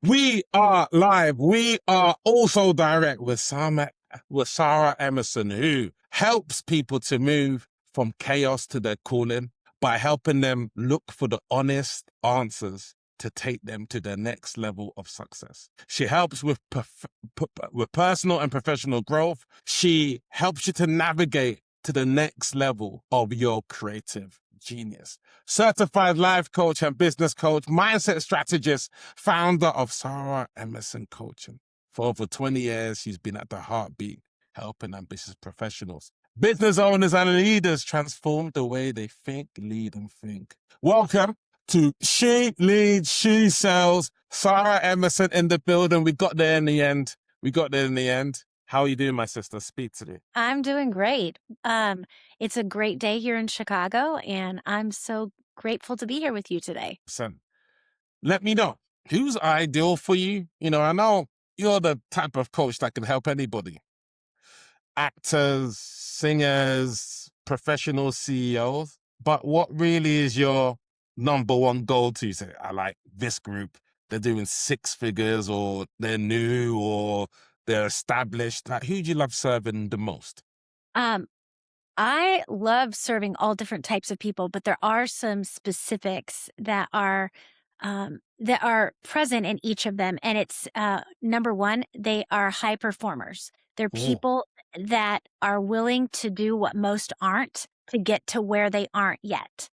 We are live. We are also direct with Sarah Emerson, who helps people to move from chaos to their calling by helping them look for the honest answers to take them to the next level of success. She helps with personal and professional growth. She helps you to navigate to the next level of your creative genius. Certified life coach and business coach, mindset strategist, founder of Sarah Emerson Coaching. For over 20 years, she's been at the heartbeat, helping ambitious professionals, business owners, and leaders transform the way they think, lead, and think. Welcome to She Leads, She Sells. Sarah Emerson in the building. We got there in the end. How are you doing, my sister? Speak to me. I'm doing great. It's a great day here in Chicago, and I'm so grateful to be here with you today. Let me know, who's ideal for you? I know you're the type of coach that can help anybody. Actors, singers, professional CEOs. But what really is your number one goal to say, I like this group, they're doing six figures, or they're new, or they're established? Like, who do you love serving the most? I love serving all different types of people, but there are some specifics that are present in each of them. And it's number one, they are high performers. They're people that are willing to do what most aren't to get to where they aren't yet.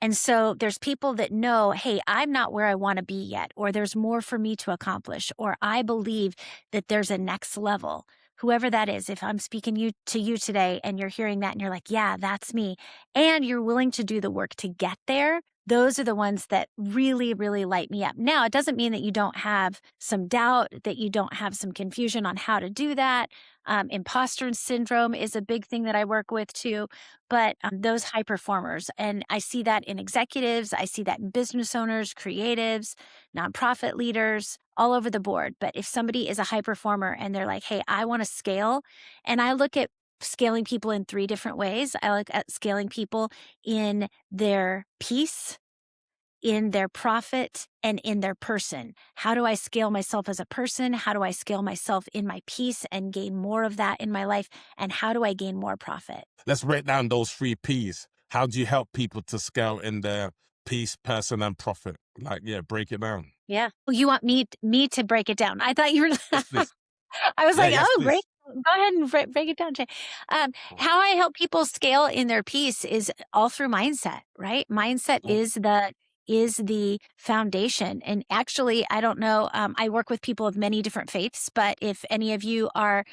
And so there's people that know, hey, I'm not where I want to be yet, or there's more for me to accomplish, or I believe that there's a next level. Whoever that is, if I'm speaking to you today and you're hearing that and you're like, yeah, that's me, and you're willing to do the work to get there, those are the ones that really, really light me up. Now, it doesn't mean that you don't have some doubt, that you don't have some confusion on how to do that. Imposter syndrome is a big thing that I work with too. But those high performers, and I see that in executives, I see that in business owners, creatives, nonprofit leaders, all over the board. But if somebody is a high performer and they're like, hey, I want to scale, and I look at scaling people in three different ways. I look at scaling people in their peace, in their profit, and in their person. How do I scale myself as a person? How do I scale myself in my peace and gain more of that in my life? And how do I gain more profit? Let's break down those 3 Ps. How do you help people to scale in their peace, person, and profit? Break it down. Yeah. Well, you want me to break it down? I thought you were. Yes, I was like, yes, oh, please. great. Go ahead and break it down, Jay. How I help people scale in their peace is all through mindset, right? Mindset is the foundation. And actually, I don't know, I work with people of many different faiths, but if any of you are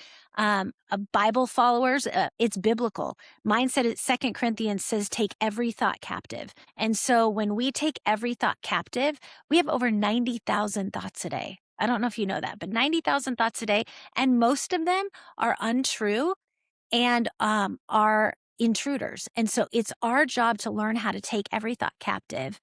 Bible followers, it's biblical. Mindset at 2 Corinthians says, take every thought captive. And so when we take every thought captive, we have over 90,000 thoughts a day. I don't know if you know that, but 90,000 thoughts a day. And most of them are untrue and are intruders. And so it's our job to learn how to take every thought captive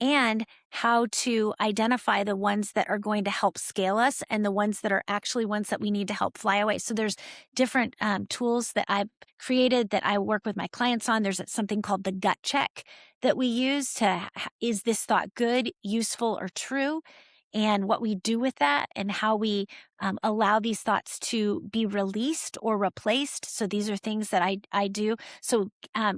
and how to identify the ones that are going to help scale us and the ones that are actually ones that we need to help fly away. So there's different tools that I've created that I work with my clients on. There's something called the gut check that we use to, is this thought good, useful, or true? And what we do with that and how we allow these thoughts to be released or replaced. So these are things that I do. So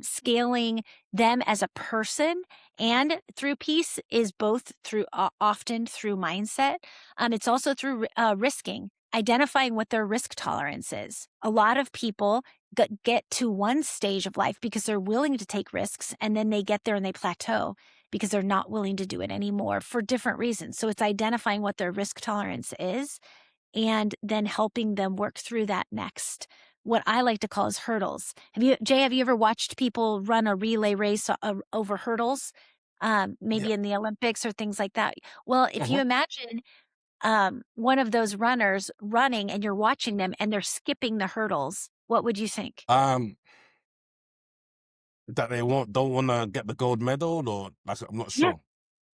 scaling them as a person and through peace is both through often through mindset. It's also through risking, identifying what their risk tolerance is. A lot of people get to one stage of life because they're willing to take risks, and then they get there and they plateau because they're not willing to do it anymore for different reasons. So it's identifying what their risk tolerance is and then helping them work through that next. What I like to call is hurdles. Jay, have you ever watched people run a relay race over hurdles? Maybe in the Olympics or things like that. Well, if you imagine one of those runners running and you're watching them and they're skipping the hurdles, what would you think? That they don't want to get the gold medal, or I'm not sure.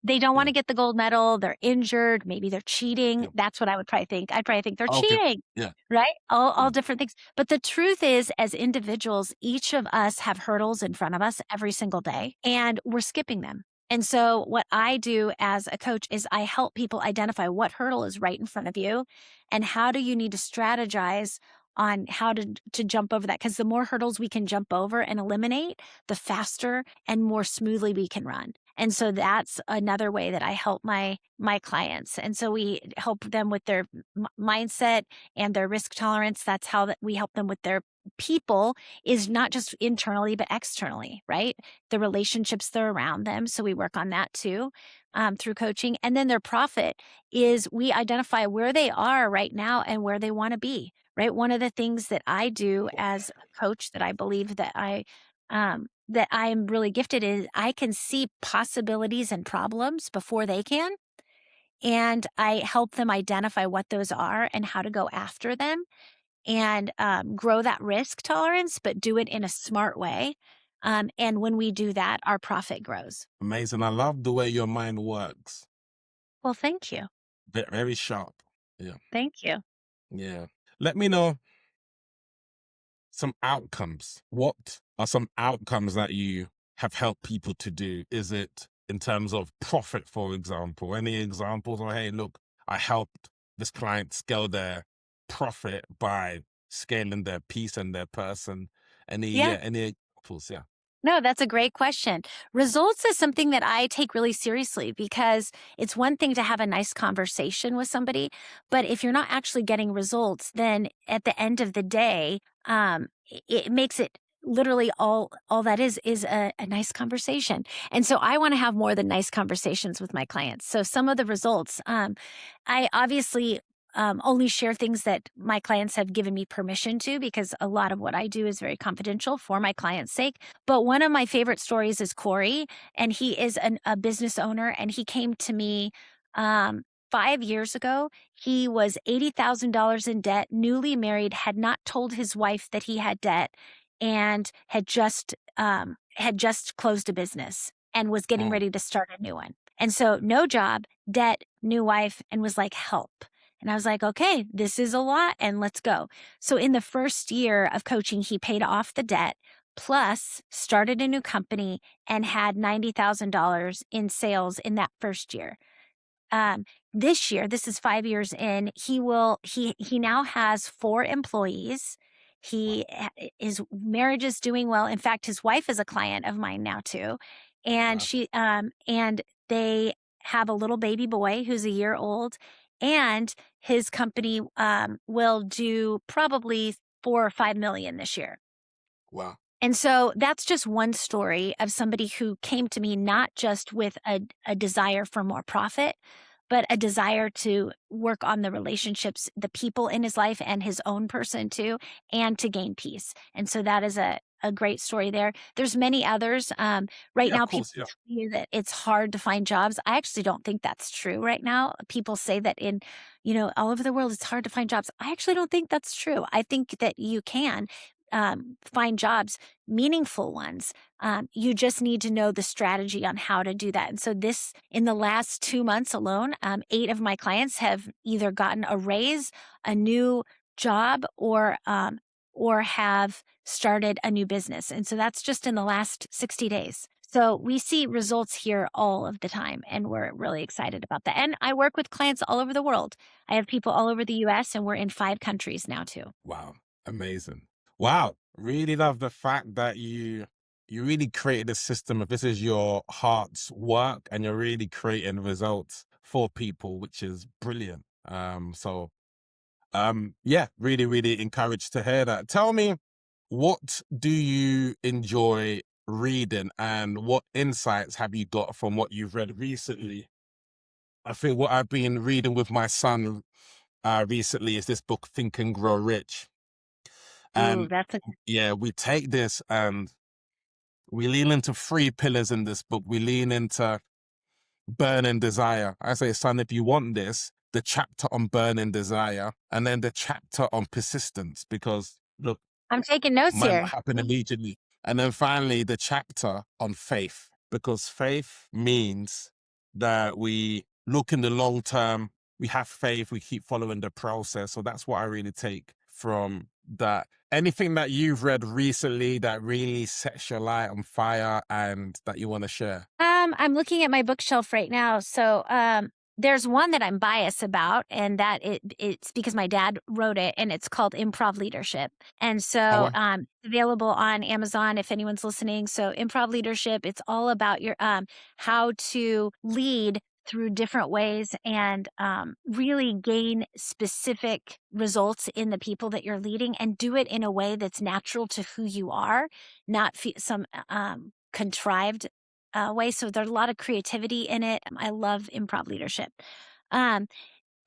They don't want to get the gold medal. They're injured. Maybe they're cheating. That's what I would probably think. I'd probably think they're cheating. Yeah. Right? All different things. But the truth is, as individuals, each of us have hurdles in front of us every single day, and we're skipping them. And so what I do as a coach is I help people identify what hurdle is right in front of you and how do you need to strategize on how to jump over that, because the more hurdles we can jump over and eliminate, the faster and more smoothly we can run. And so that's another way that I help my clients. And so we help them with their mindset and their risk tolerance. That's how that we help them with their people, is not just internally but externally, right? The relationships that are around them. So we work on that too, through coaching. And then their profit is we identify where they are right now and where they want to be, right? One of the things that I do as a coach that I believe that I'm really gifted is I can see possibilities and problems before they can. And I help them identify what those are and how to go after them and grow that risk tolerance, but do it in a smart way. And when we do that, our profit grows. Amazing. I love the way your mind works. Well, thank you. Very sharp. Yeah. Thank you. Yeah. Let me know some outcomes. What are some outcomes that you have helped people to do? Is it in terms of profit, for example? Any examples? Or, hey, look, I helped this client scale their profit by scaling their piece and their person. Yeah. Any examples? Yeah. No, that's a great question. Results is something that I take really seriously because it's one thing to have a nice conversation with somebody, but if you're not actually getting results, then at the end of the day, it makes it literally all that is a nice conversation. And so I want to have more than nice conversations with my clients. So some of the results, I obviously only share things that my clients have given me permission to, because a lot of what I do is very confidential for my clients' sake. But one of my favorite stories is Corey, and he is a business owner, and he came to me 5 years ago. He was $80,000 in debt, newly married, had not told his wife that he had debt, and had just closed a business and was getting Mm. ready to start a new one. And so no job, debt, new wife, and was like, help. And I was like, okay, this is a lot and let's go. So in the first year of coaching, he paid off the debt, plus started a new company and had $90,000 in sales in that first year. This year, this is 5 years in, he now has 4 employees. His marriage is doing well. In fact, his wife is a client of mine now too. And Wow. and they have a little baby boy who's a year old, and his company will do probably 4 or 5 million this year. Wow. And so that's just one story of somebody who came to me not just with a desire for more profit, but a desire to work on the relationships, the people in his life and his own person too, and to gain peace. And so that is a great story there. There's many others. Right Yeah, of now, people course. Yeah. tell you that it's hard to find jobs. I actually don't think that's true right now. People say that all over the world, it's hard to find jobs. I actually don't think that's true. I think that you can find jobs, meaningful ones. You just need to know the strategy on how to do that. And so in the last 2 months alone, 8 of my clients have either gotten a raise, a new job, or have started a new business. And so that's just in the last 60 days. So we see results here all of the time, and we're really excited about that. And I work with clients all over the world. I have people all over the US, and we're in 5 countries now too. Wow. Amazing. Wow. Really love the fact that you really created a system. If this is your heart's work and you're really creating results for people, which is brilliant. Yeah, really, really encouraged to hear that. Tell me, what do you enjoy reading and what insights have you got from what you've read recently? I think what I've been reading with my son recently is this book, Think and Grow Rich. Ooh, And that's a yeah, we take this and we lean into 3 pillars in this book. We lean into burning desire. I say, son, if you want this, the chapter on burning desire and then the chapter on persistence, because look, I'm taking notes might not here. happen immediately. And then finally, the chapter on faith, because faith means that we look in the long term, we have faith, we keep following the process. So that's what I really take from that. Anything that you've read recently that really sets your light on fire and that you want to share? I'm looking at my bookshelf right now. So, there's one that I'm biased about, and that it's because my dad wrote it, and it's called Improv Leadership. And Oh, so, well, available on Amazon if anyone's listening. So, Improv Leadership, it's all about your how to lead through different ways and really gain specific results in the people that you're leading, and do it in a way that's natural to who you are, not some contrived way. So there's a lot of creativity in it. I love improv leadership. Um,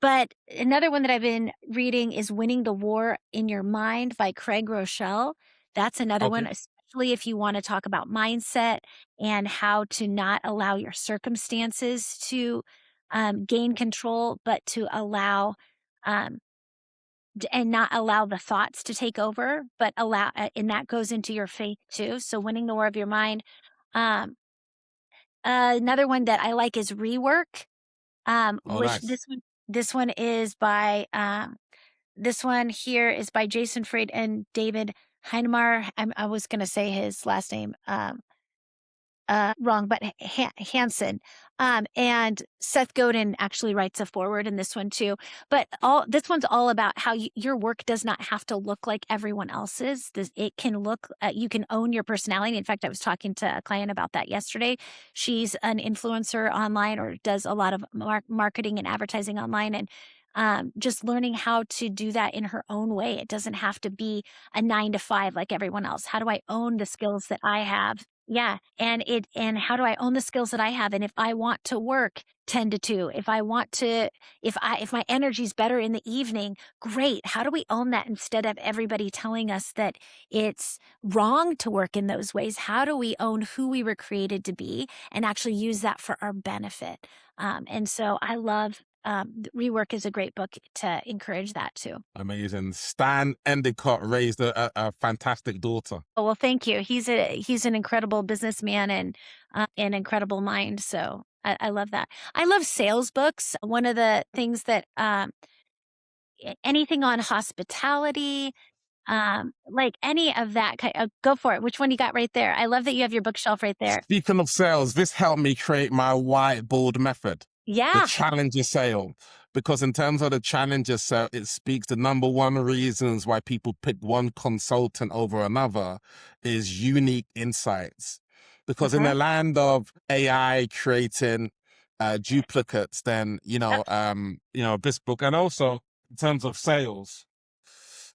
but another one that I've been reading is Winning the War in Your Mind by Craig Rochelle. That's another one, okay. especially if you want to talk about mindset and how to not allow your circumstances to gain control, but to allow um, and not allow the thoughts to take over, but allow, and that goes into your faith too. So winning the war of your mind. Um, Another one that I like is Rework, Oh, which nice. this one is by, this one here is by Jason Fried and David Heinemeier. I was gonna say his last name, wrong, but Hansen. And Seth Godin actually writes a foreword in this one too. But this one's all about how your work does not have to look like everyone else's. It can look, you can own your personality. In fact, I was talking to a client about that yesterday. She's an influencer online, or does a lot of marketing and advertising online, and just learning how to do that in her own way. It doesn't have to be a 9 to 5 like everyone else. How do I own the skills that I have? Yeah, and how do I own the skills that I have? And if I want to work 10 to 2, if I want to, if my energy's better in the evening, great. How do we own that instead of everybody telling us that it's wrong to work in those ways? How do we own who we were created to be and actually use that for our benefit? And so I love, Rework is a great book to encourage that too. Amazing. Stan Endicott raised a fantastic daughter. Oh, well, thank you. He's an incredible businessman and an incredible mind. So I love that. I love sales books. One of the things that anything on hospitality, like any of that kind, go for it. Which one you got right there? I love that you have your bookshelf right there. Speaking of sales, this helped me create my whiteboard method, the Yeah, challenger sale. Because in terms of the challenger sale, it speaks the number one reasons why people pick one consultant over another is unique insights. Because in uh-huh. the land of AI creating duplicates, then Yep, this book, and also in terms of sales,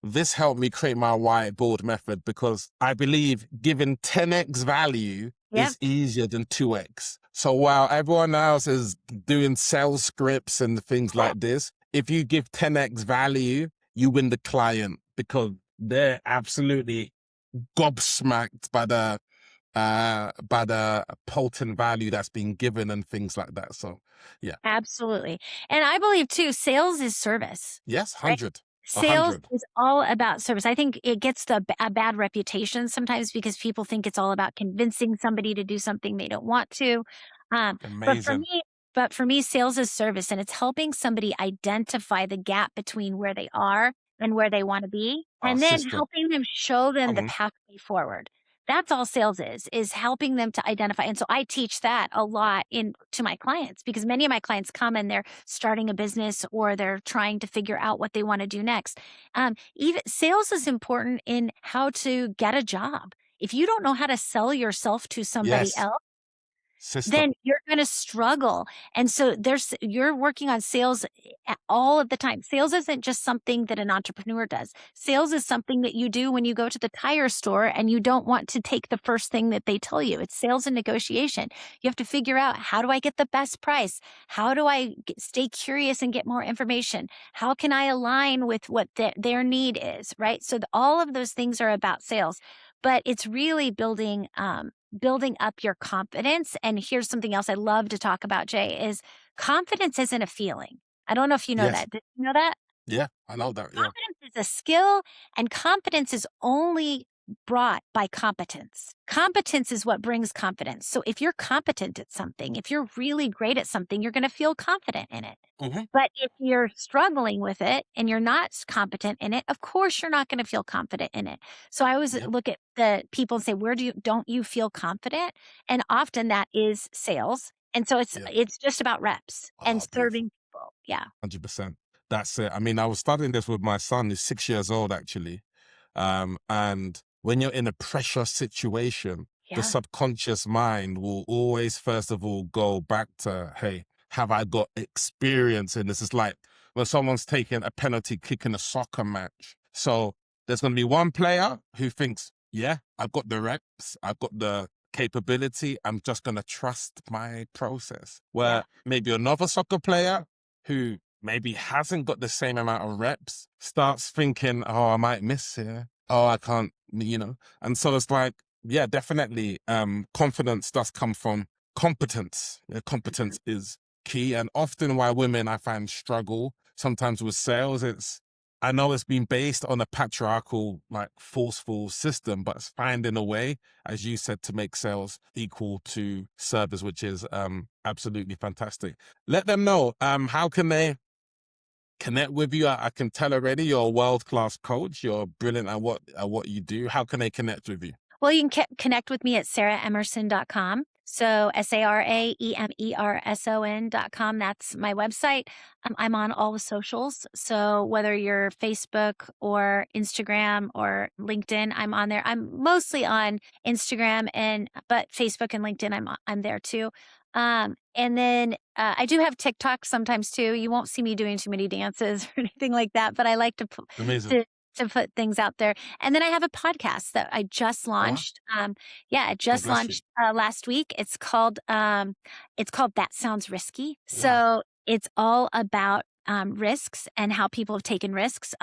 this helped me create my whiteboard method because I believe giving 10x value yep, is easier than 2x. So while everyone else is doing sales scripts and things like this, if you give 10x value, you win the client because they're absolutely gobsmacked by the potent value that's being given and things like that. So yeah. absolutely. And I believe too, sales is service. Yes, Right? 100. Sales 100. is all about service. I think it gets a bad reputation sometimes because people think it's all about convincing somebody to do something they don't want to. Um, but for Amazing. me, sales is service, and it's helping somebody identify the gap between where they are and where they want to be, Our and then sister. helping them show them Come the on. pathway forward. That's all sales is helping them to identify. And so I teach that a lot in to my clients, because many of my clients come and they're starting a business, or they're trying to figure out what they want to do next. Even sales is important in how to get a job. If you don't know how to sell yourself to somebody Yes, else, sister. then you're gonna struggle. And so you're working on sales all of the time. Sales isn't just something that an entrepreneur does. Sales is something that you do when you go to the tire store and you don't want to take the first thing that they tell you. It's sales and negotiation. You have to figure out, how do I get the best price? How do I stay curious and get more information? How can I align with what their need is, right? So all of those things are about sales, but it's really building up your confidence. And here's something else I love to talk about, Jay, is confidence isn't a feeling. I don't know if you know Yes. that. Did you know that? Yeah, I know that. Yeah. Confidence is a skill, and confidence is only brought by competence. Competence is what brings confidence. So if you're competent at something, if you're really great at something, you're going to feel confident in it. Mm-hmm. But if you're struggling with it and you're not competent in it, of course you're not going to feel confident in it. So I always Yep. look at the people and say, don't you feel confident? And often that is sales. And so Yeah. it's just about reps and Beautiful. serving people. Yeah. 100%. That's it. I mean, I was studying this with my son, who's 6 years old, actually. And when you're in a pressure situation, the Yeah. subconscious mind will always, first of all, go back to, hey, have I got experience in this? It's like when someone's taking a penalty kick in a soccer match. So there's going to be one player who thinks, yeah, I've got the reps, I've got the capability, I'm just going to trust my process. Where Yeah. maybe another soccer player who maybe hasn't got the same amount of reps starts thinking, oh, I might miss here. Oh, I can't, And so it's like, yeah, definitely. Confidence does come from competence. Competence is key. And often why women I find struggle sometimes with sales, I know it's been based on a patriarchal, like forceful system, but it's finding a way, as you said, to make sales equal to service, which is absolutely fantastic. Let them know, how can they connect with you? I can tell already you're a world-class coach. You're brilliant at what you do. How can they connect with you? Well, you can connect with me at sarahemerson.com. So SARAEMERSON.com. That's my website. I'm on all the socials. So whether you're Facebook or Instagram or LinkedIn, I'm on there. I'm mostly on Instagram but Facebook and LinkedIn, I'm there too. And then I do have TikTok sometimes too. You won't see me doing too many dances or anything like that, but I like to Amazing. to put things out there. And then I have a podcast that I just Oh, wow. launched. It God just bless you. launched last week. It's called That Sounds Risky. Wow. So it's all about risks and how people have taken risks.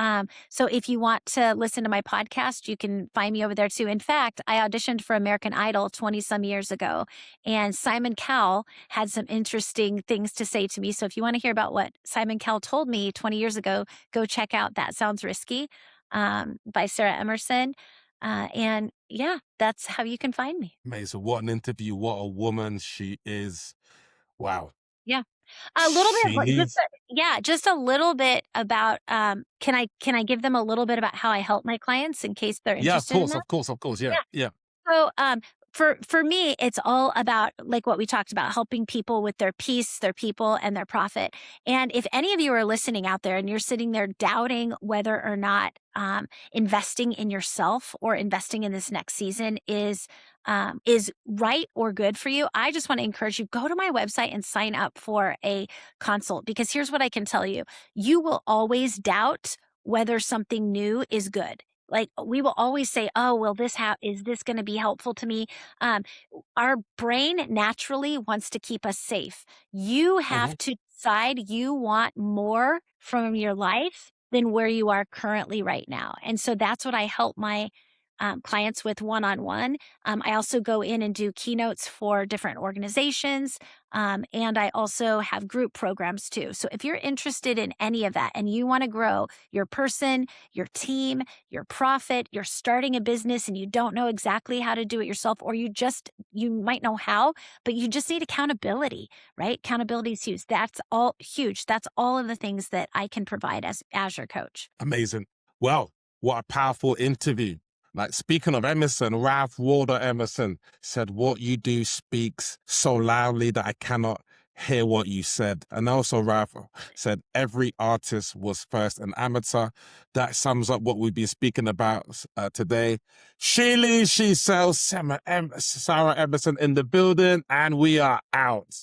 So if you want to listen to my podcast, you can find me over there too. In fact, I auditioned for American Idol 20 some years ago, and Simon Cowell had some interesting things to say to me. So if you want to hear about what Simon Cowell told me 20 years ago, go check out That Sounds Risky by Sarah Emerson. And yeah, that's how you can find me. Amazing. What an interview. What a woman she is. Wow. Yeah. A little bit, She needs, just a little bit about, can I give them a little bit about how I help my clients in case they're yeah, interested in that? of course. Yeah, yeah. So, for me, it's all about like what we talked about, helping people with their peace, their people, and their profit. And if any of you are listening out there and you're sitting there doubting whether or not investing in yourself or investing in this next season is right or good for you, I just want to encourage you, go to my website and sign up for a consult, because here's what I can tell you. You will always doubt whether something new is good. Like we will always say, oh, well, is this going to be helpful to me? Our brain naturally wants to keep us safe. You have to decide you want more from your life than where you are currently right now. And so that's what I help my clients with one-on-one. I also go in and do keynotes for different organizations. And I also have group programs too. So if you're interested in any of that and you want to grow your person, your team, your profit, you're starting a business and you don't know exactly how to do it yourself, or you might know how, but you just need accountability, right? Accountability is huge. That's all huge. That's all of the things that I can provide as your coach. Amazing. Well, what a powerful interview. Like, speaking of Emerson, Ralph Waldo Emerson said, what you do speaks so loudly that I cannot hear what you said. And also Ralph said, every artist was first an amateur. That sums up what we've been speaking about today. She sells Sarah Emerson in the building, and we are out.